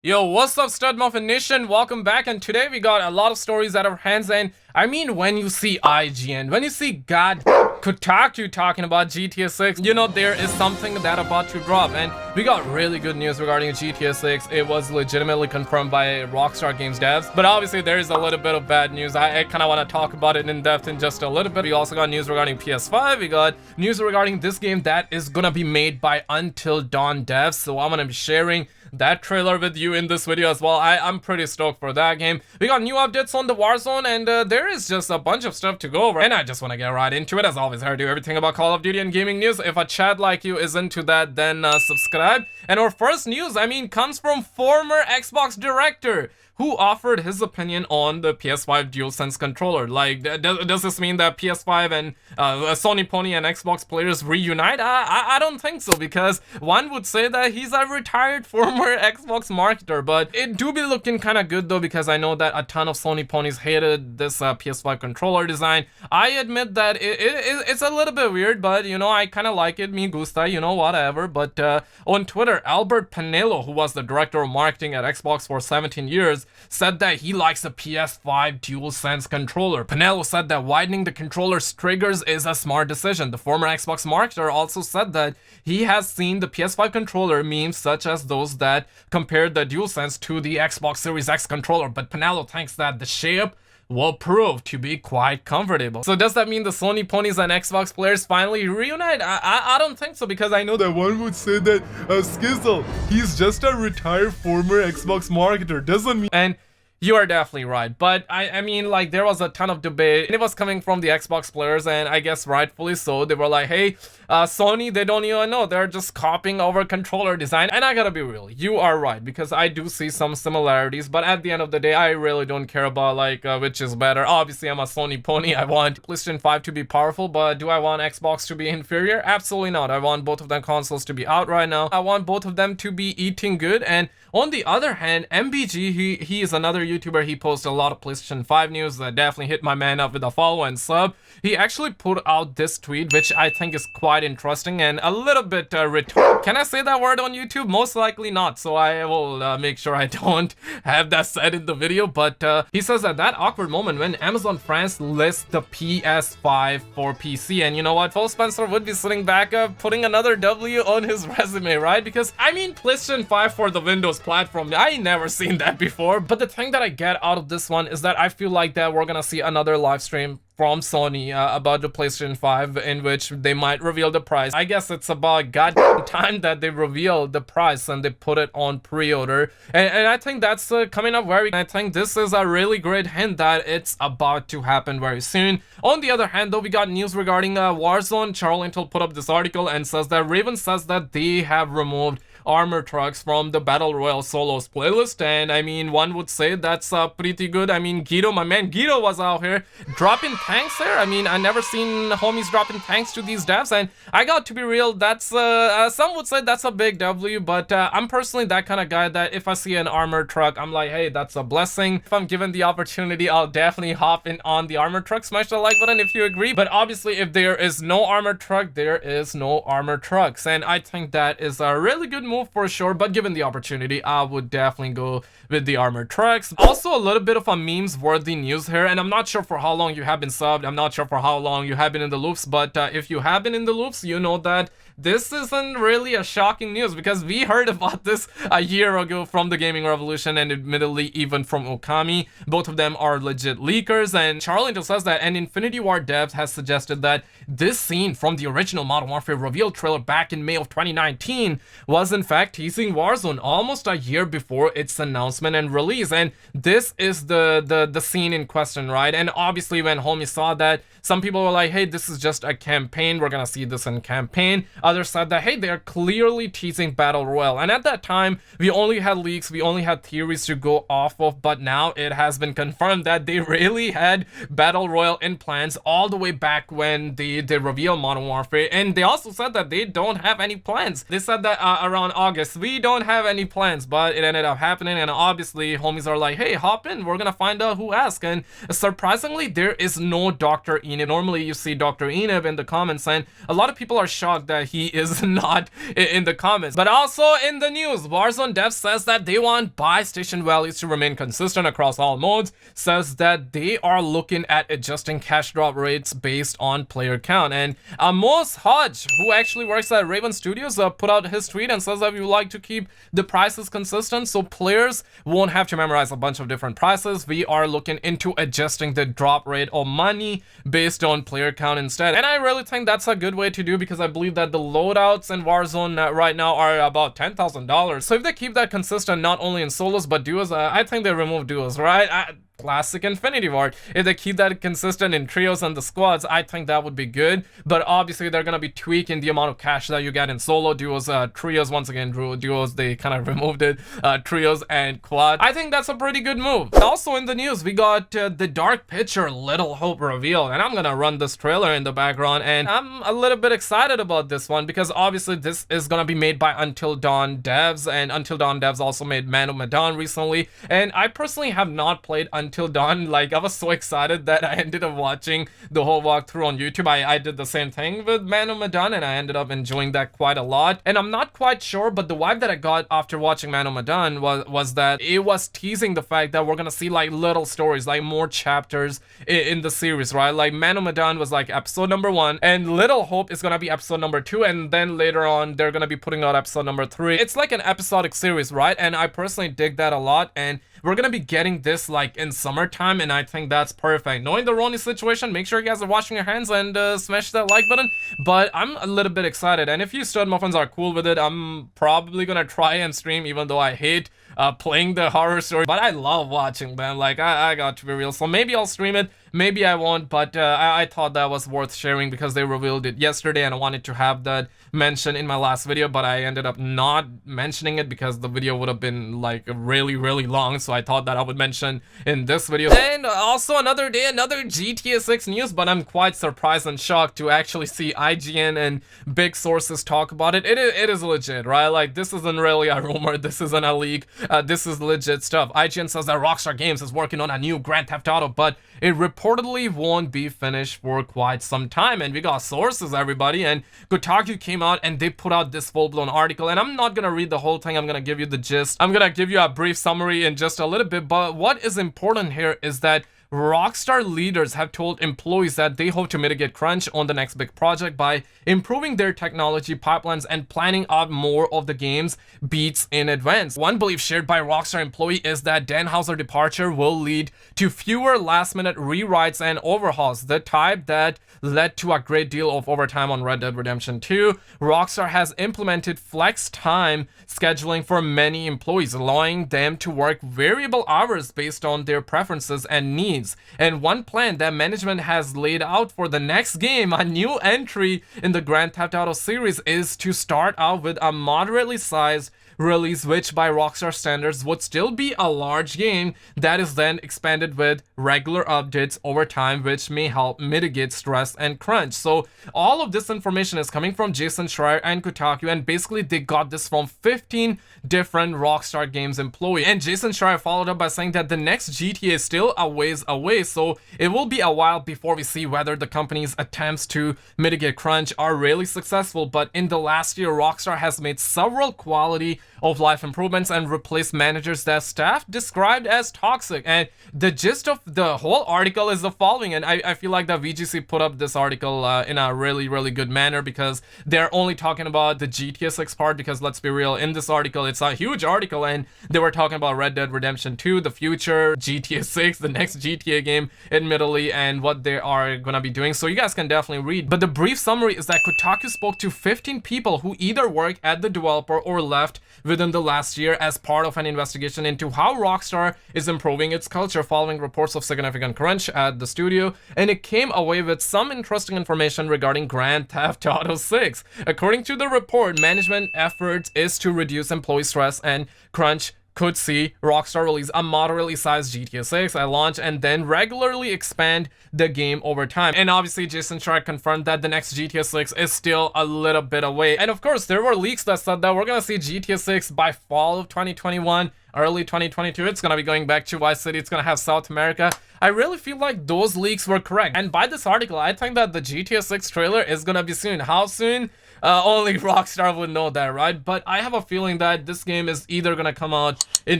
Yo, what's up, Stud Muffin Nation? Welcome back, and today we got a lot of stories at our hands. And I mean, when you see IGN, when you see God Kotaku talking about GTA 6, you know there is something that about to drop. And we got really good news regarding GTA 6. It was legitimately confirmed by Rockstar Games devs, but obviously there is a little bit of bad news. I kind of want to talk about it in depth in just a little bit. We also got news regarding PS5. We got news regarding this game that is gonna be made by Untill devs, so I'm gonna be sharing that trailer with you in this video as well. I'm pretty stoked for that game. We got new updates on the Warzone, and there is just a bunch of stuff to go over, and I just want to get right into it. As always, I do everything about Call of Duty and gaming news. If a chat like you is into that, then subscribe. And our first news, comes from former Xbox director who offered his opinion on the PS5 DualSense controller. Like, does this mean that PS5 and Sony Pony and Xbox players reunite? I don't think so, because one would say that he's a retired former Xbox marketer, but it do be looking kind of good though, because I know that a ton of Sony Ponies hated this PS5 controller design. I admit that it's a little bit weird, but you know, I kind of like it. Me gusta, you know, whatever. But on Twitter, Albert Panello, who was the director of marketing at Xbox for 17 years, said that he likes a PS5 DualSense controller. Panello said that widening the controller's triggers is a smart decision. The former Xbox marketer also said that he has seen the PS5 controller memes such as those that compared the DualSense to the Xbox Series X controller, but Panello thinks that the shape will prove to be quite comfortable. So does that mean the Sony Ponies and Xbox players finally reunite? I don't think so, because I know that one would say that Skizzle, he's just a retired former Xbox marketer. Doesn't mean... And you are definitely right, but I mean, like, there was a ton of debate, and it was coming from the Xbox players, and I guess rightfully so. They were like, hey, Sony, they don't even know, they're just copying our controller design. And I gotta be real, you are right, because I do see some similarities, but at the end of the day, I really don't care about, like, which is better. Obviously, I'm a Sony pony. I want PlayStation 5 to be powerful, but do I want Xbox to be inferior? Absolutely not. I want both of them consoles to be out right now. I want both of them to be eating good. And on the other hand, MBG, he is another YouTuber. He posts a lot of PlayStation 5 news. That definitely hit my man up with a follow and sub. He actually put out this tweet, which I think is quite interesting and a little bit retarded. Can I say that word on YouTube? Most likely not, so I will make sure I don't have that said in the video. But he says that awkward moment when Amazon France lists the PS5 for PC, and you know what? Phil Spencer would be sitting back putting another W on his resume, right? Because I mean, PlayStation 5 for the Windows platform, I ain't never seen that before. But the thing that I get out of this one is that I feel like that we're gonna see another live stream from Sony about the PlayStation 5 in which they might reveal the price. I guess it's about goddamn time that they reveal the price and they put it on pre-order. And I think that's coming up very... I think this is a really great hint that it's about to happen very soon. On the other hand though, we got news regarding Warzone. Untitled put up this article and says that Raven says that they have removed armor trucks from the Battle Royale solos playlist, and I mean, one would say that's pretty good. I mean, Guido, my man Guido, was out here dropping tanks there. I mean, I never seen homies dropping tanks to these devs, and I got to be real, that's some would say that's a big W, but I'm personally that kind of guy that if I see an armored truck, I'm like, hey, that's a blessing. If I'm given the opportunity, I'll definitely hop in on the armored truck. Smash the like button if you agree. But obviously, if there is no armored truck, there is no armored trucks, and I think that is a really good move for sure. But given the opportunity, I would definitely go with the armored trucks. Also, a little bit of a memes worthy news here, and I'm not sure for how long you have been subbed, I'm not sure for how long you have been in the loops, but if you have been in the loops, you know that this isn't really a shocking news, because we heard about this a year ago from the Gaming Revolution, and admittedly even from Okami. Both of them are legit leakers, and Charlie just says that an Infinity Ward dev has suggested that this scene from the original Modern Warfare reveal trailer back in May of 2019 was in fact teasing Warzone almost a year before its announcement and release. And this is the scene in question, right? And obviously when homie saw that, some people were like, hey, this is just a campaign, we're gonna see this in campaign. Others said that, hey, they're clearly teasing Battle Royale. And at that time, we only had leaks, we only had theories to go off of, but now it has been confirmed that they really had Battle Royale in plans all the way back when they revealed Modern Warfare. And they also said that they don't have any plans. They said that around on August. We don't have any plans, but it ended up happening, and obviously homies are like, hey, hop in, we're gonna find out who asked. And surprisingly, there is no Dr. Eneb. Normally you see Dr. Eneb in the comments, and a lot of people are shocked that he is not in the comments. But also in the news, Warzone dev says that they want buy station values to remain consistent across all modes, says that they are looking at adjusting cash drop rates based on player count. And Amos Hodge, who actually works at Raven Studios, put out his tweet and says that we would like to keep the prices consistent so players won't have to memorize a bunch of different prices. We are looking into adjusting the drop rate of money based on player count instead. And I really think that's a good way to do, because I believe that the loadouts in Warzone right now are about $10,000. So if they keep that consistent not only in solos but duos, I think they remove duos, right? Classic Infinity Ward. If they keep that consistent in trios and the squads, I think that would be good. But obviously they're gonna be tweaking the amount of cash that you get in solo, duos, trios. Once again, duos, they kind of removed it. Trios and quad. I think that's a pretty good move. Also in the news, we got the Dark Picture Little Hope reveal, and I'm gonna run this trailer in the background, and I'm a little bit excited about this one because obviously this is gonna be made by Until Dawn devs, and Until Dawn devs also made Medan recently, and I personally have not played Until Dawn. Like, I was so excited that I ended up watching the whole walkthrough on YouTube. I did the same thing with Medan, and I ended up enjoying that quite a lot. And I'm not quite sure, but the vibe that I got after watching Medan was that it was teasing the fact that we're gonna see like little stories, like more chapters in the series, right? Like Medan was like episode number 1, and Little Hope is gonna be episode number 2, and then later on they're gonna be putting out episode number 3. It's like an episodic series, right? And I personally dig that a lot, and we're gonna be getting this like in summertime, and I think that's perfect. Knowing the Roni situation, make sure you guys are washing your hands and smash that like button. But I'm a little bit excited, and if you stud muffins are cool with it, I'm probably gonna try and stream, even though I hate playing the horror story, but I love watching them. Like, I got to be real, so maybe I'll stream it, maybe I won't, but I thought that was worth sharing because they revealed it yesterday, and I wanted to have that mentioned in my last video, but I ended up not mentioning it because the video would have been like really long, so I thought that I would mention in this video. And also another day, another GTA 6 news, but I'm quite surprised and shocked to actually see IGN and big sources talk about it. It is legit, right? Like, this isn't really a rumor, this isn't a leak, this is legit stuff. IGN says that Rockstar Games is working on a new Grand Theft Auto, but it reportedly won't be finished for quite some time. And we got sources, everybody, and Kotaku came out and they put out this full-blown article, and I'm not gonna read the whole thing, I'm gonna give you the gist. I'm gonna give you a brief summary in just a little bit, but what is important here is that Rockstar leaders have told employees that they hope to mitigate crunch on the next big project by improving their technology pipelines and planning out more of the game's beats in advance. One belief shared by Rockstar employee is that Dan Houser's departure will lead to fewer last-minute rewrites and overhauls, the type that led to a great deal of overtime on Red Dead Redemption 2. Rockstar has implemented flex time scheduling for many employees, allowing them to work variable hours based on their preferences and needs. And one plan that management has laid out for the next game, a new entry in the Grand Theft Auto series, is to start out with a moderately sized release, which by Rockstar standards would still be a large game that is then expanded with regular updates over time, which may help mitigate stress and crunch. So all of this information is coming from Jason Schreier and Kotaku, and basically they got this from 15 different Rockstar Games employees. And Jason Schreier followed up by saying that the next GTA is still a ways away, so it will be a while before we see whether the company's attempts to mitigate crunch are really successful. But in the last year, Rockstar has made several quality of life improvements and replaced managers that staff described as toxic. And the gist of the whole article is the following, and I feel like that VGC put up this article in a really good manner, because they're only talking about the GTA 6 part, because let's be real, in this article it's a huge article, and they were talking about Red Dead Redemption 2, the future, GTA 6, the next GTA game admittedly, and what they are gonna be doing, so you guys can definitely read. But the brief summary is that Kotaku spoke to 15 people who either work at the developer or left within the last year as part of an investigation into how Rockstar is improving its culture following reports of significant crunch at the studio, and it came away with some interesting information regarding Grand Theft Auto 6. According to the report, management efforts is to reduce employee stress and crunch could see Rockstar release a moderately sized GTA 6 at launch and then regularly expand the game over time. And obviously Jason Schreier confirmed that the next GTA 6 is still a little bit away. And of course there were leaks that said that we're gonna see GTA 6 by fall of 2021, early 2022. It's gonna be going back to Vice City. It's gonna have South America. I really feel like those leaks were correct. And by this article, I think that the GTA 6 trailer is gonna be soon. How soon? Only Rockstar would know that, right? But I have a feeling that this game is either gonna come out in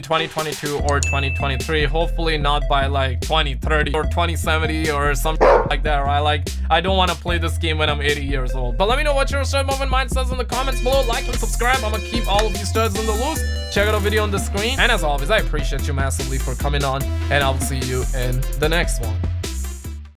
2022 or 2023. Hopefully not by like 2030 or 2070 or something like that, right? Like, I don't want to play this game when I'm 80 years old. But let me know what your story movement mind says in the comments below. Like and subscribe. I'm gonna keep all of you studs in the loose. Check out a video on the screen. And as always, I appreciate you massively for coming on, and I will see you in the next one.